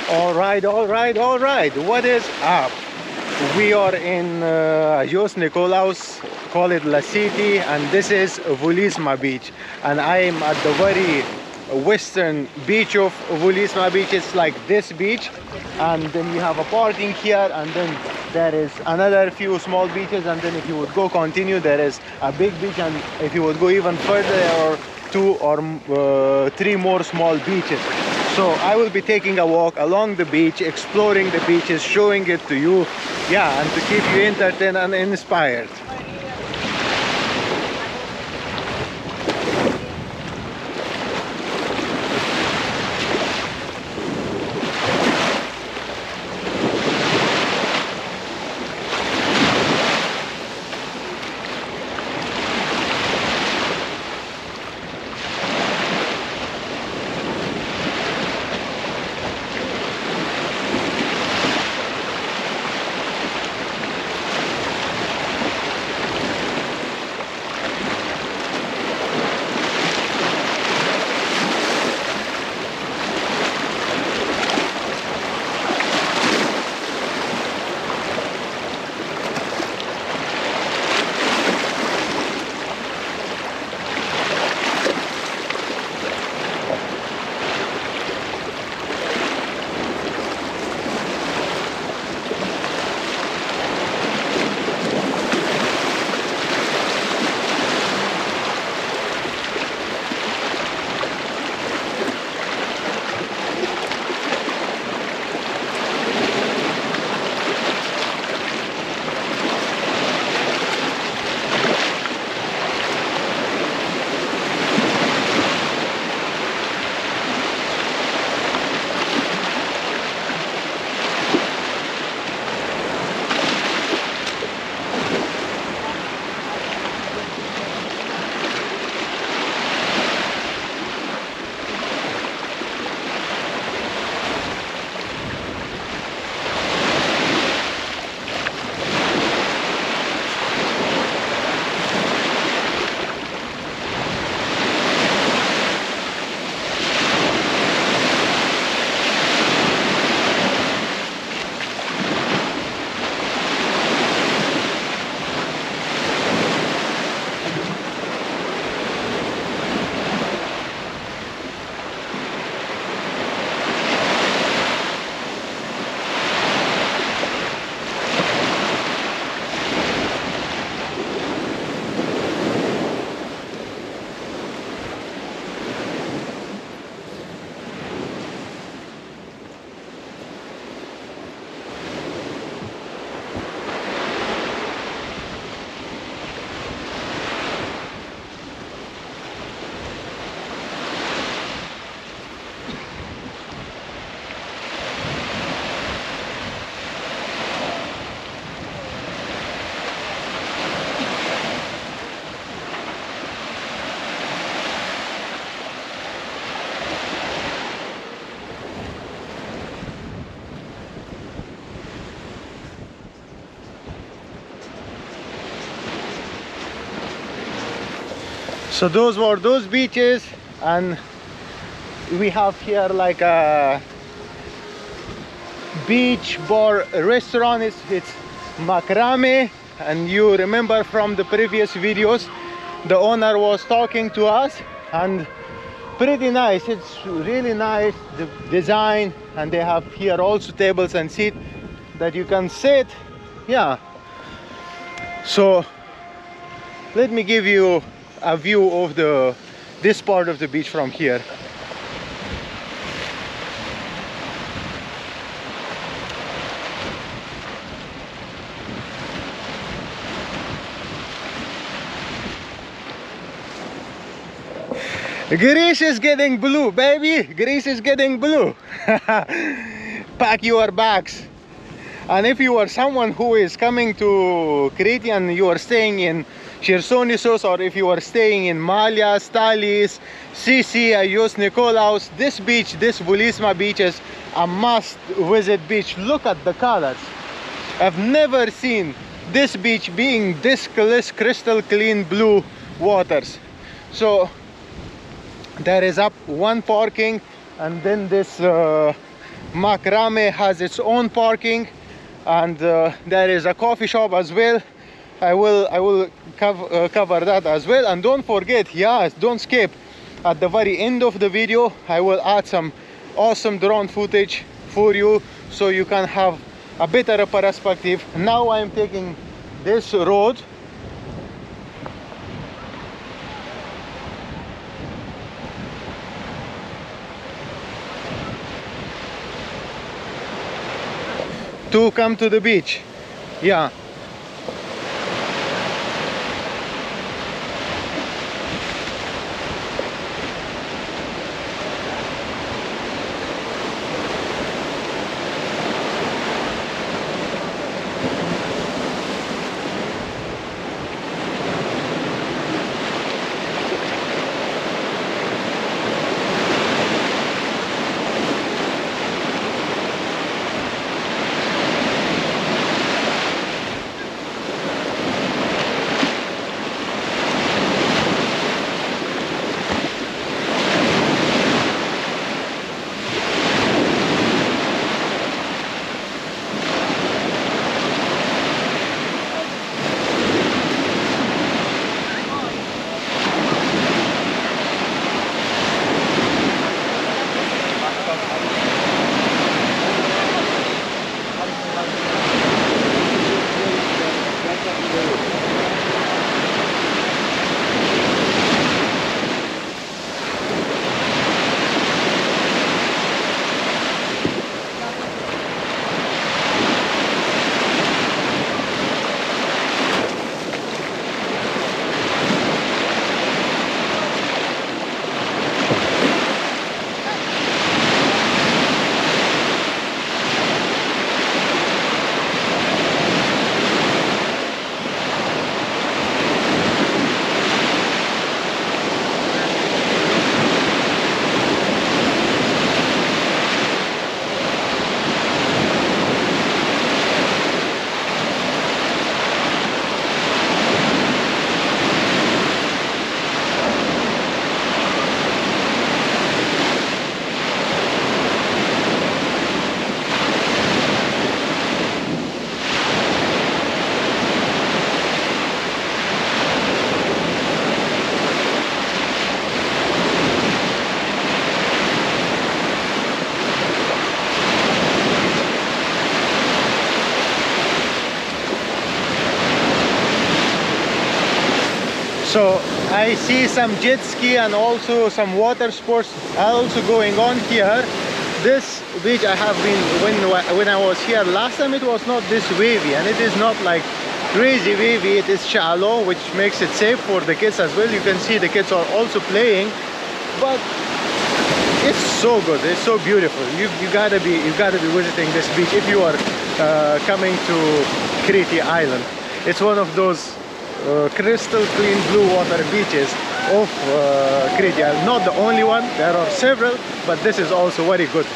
All right. What is up? We are in Jos Nikolaos, call it La City, and this is Vulisma beach. And I am at the very western beach of Vulisma beach. It's like this beach, and then you have a parking here, and then there is another few small beaches, and then if you would go continue, there is a big beach, and if you would go even further, there are two or three more small beaches. So I will be taking a walk along the beach, exploring the beaches, showing it to you, yeah, and to keep you entertained and inspired. So those were those beaches, and we have here like a beach bar restaurant. It's Macrame, and you remember from the previous videos the owner was talking to us, and pretty nice. It's really nice, the design, and they have here also tables and seats that you can sit, yeah. So let me give you a view of this part of the beach from here. Greece is getting blue, baby. Greece is getting blue. Pack your bags. And if you are someone who is coming to Crete and you are staying in Chersonesos, or if you are staying in Malya, Stalis, Sisi, Jos Nikolaos, this beach, this Vulisma beach is a must visit beach. Look at the colors. I've never seen this beach being this crystal clean blue waters. So there is up one parking, and then this Makrame has its own parking, and there is a coffee shop as well. I will cover that as well. And don't forget, yes, don't skip, at the very end of the video I will add some awesome drone footage for you, so you can have a better perspective. Now I'm taking this road. To come to the beach. Yeah. So I see some jet ski and also some water sports also going on here. This beach I have been, when I was here last time, it was not this wavy, and it is not like crazy wavy. It is shallow, which makes it safe for the kids as well. You can see the kids are also playing, but it's so good, it's so beautiful. You gotta be visiting this beach if you are coming to Crete Island. It's one of those crystal clean blue water beaches of Crete. Not the only one, there are several, but this is also very good.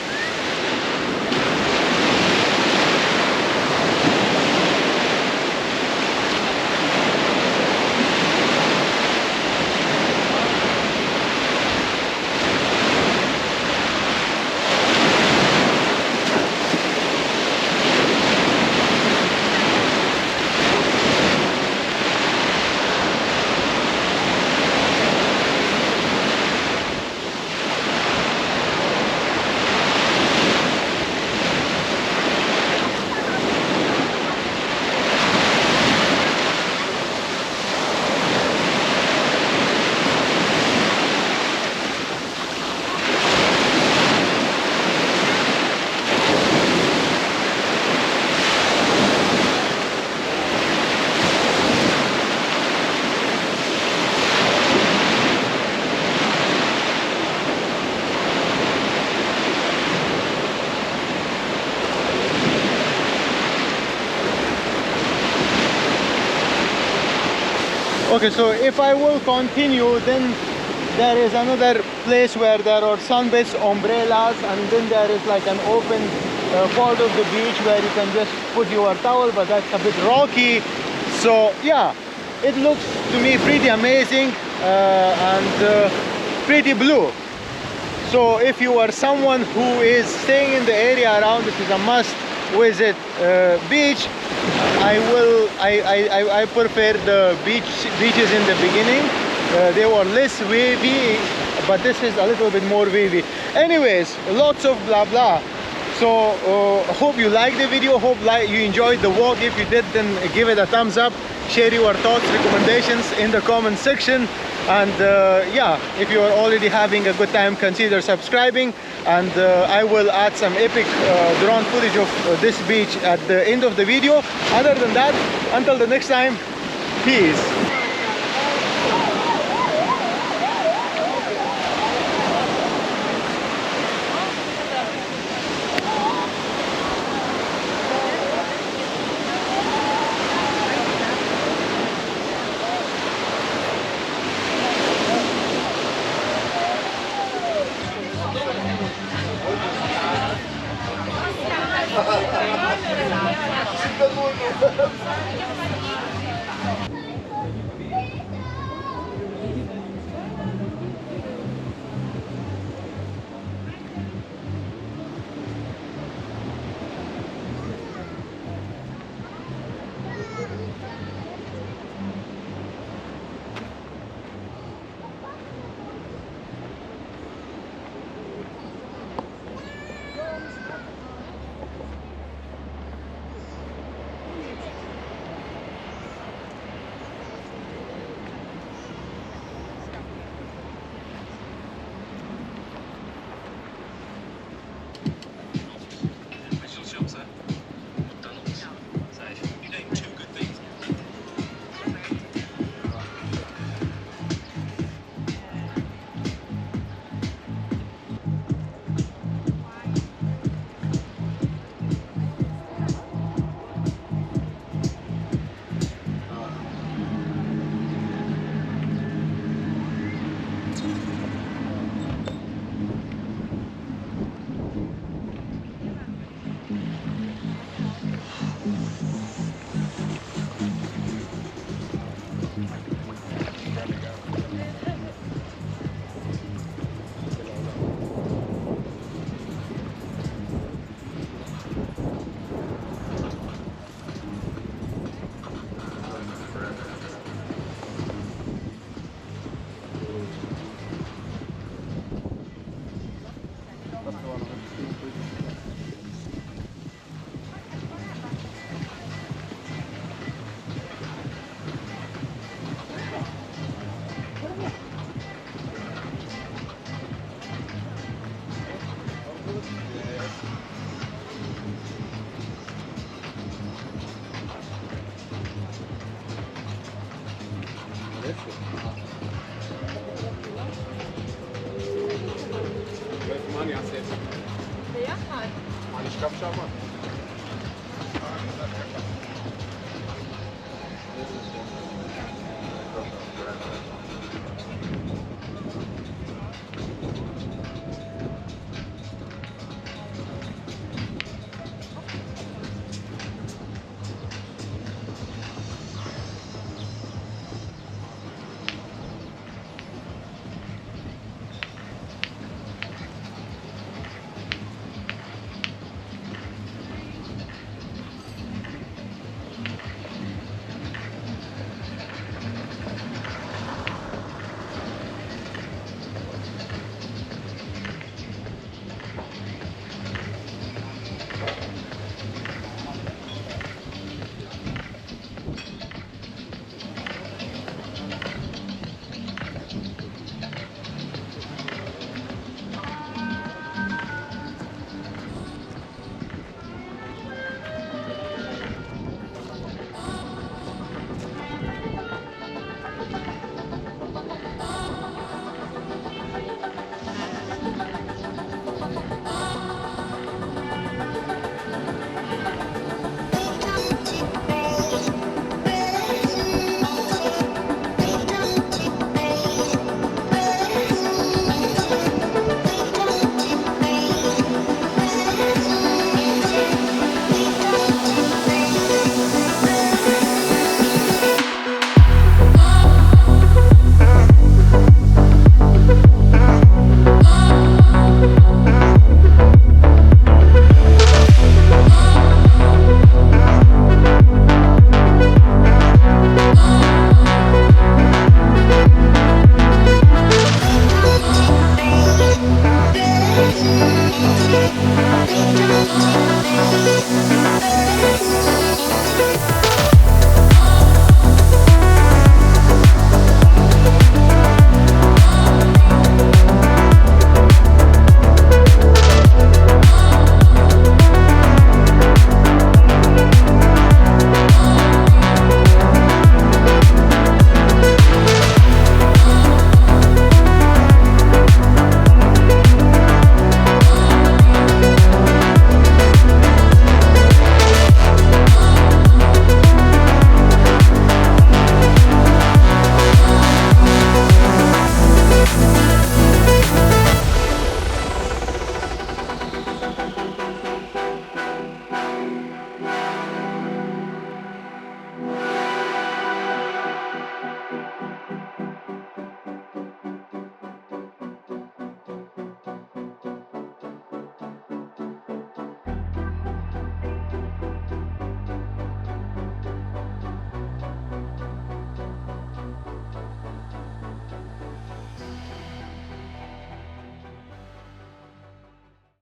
Okay, so if I will continue, then there is another place where there are sunbeds, umbrellas, and then there is like an open part of the beach where you can just put your towel, but that's a bit rocky. So yeah, it looks to me pretty amazing and pretty blue. So if you are someone who is staying in the area around, this is a must visit beach. I prefer the beaches in the beginning. They were less wavy, but this is a little bit more wavy. Anyways, lots of blah blah. So hope you liked the video, hope you enjoyed the walk. If you did, then give it a thumbs up, share your thoughts, recommendations in the comment section. And yeah, if you are already having a good time, consider subscribing, and I will add some epic drone footage of this beach at the end of the video. Other than that, until the next time, peace.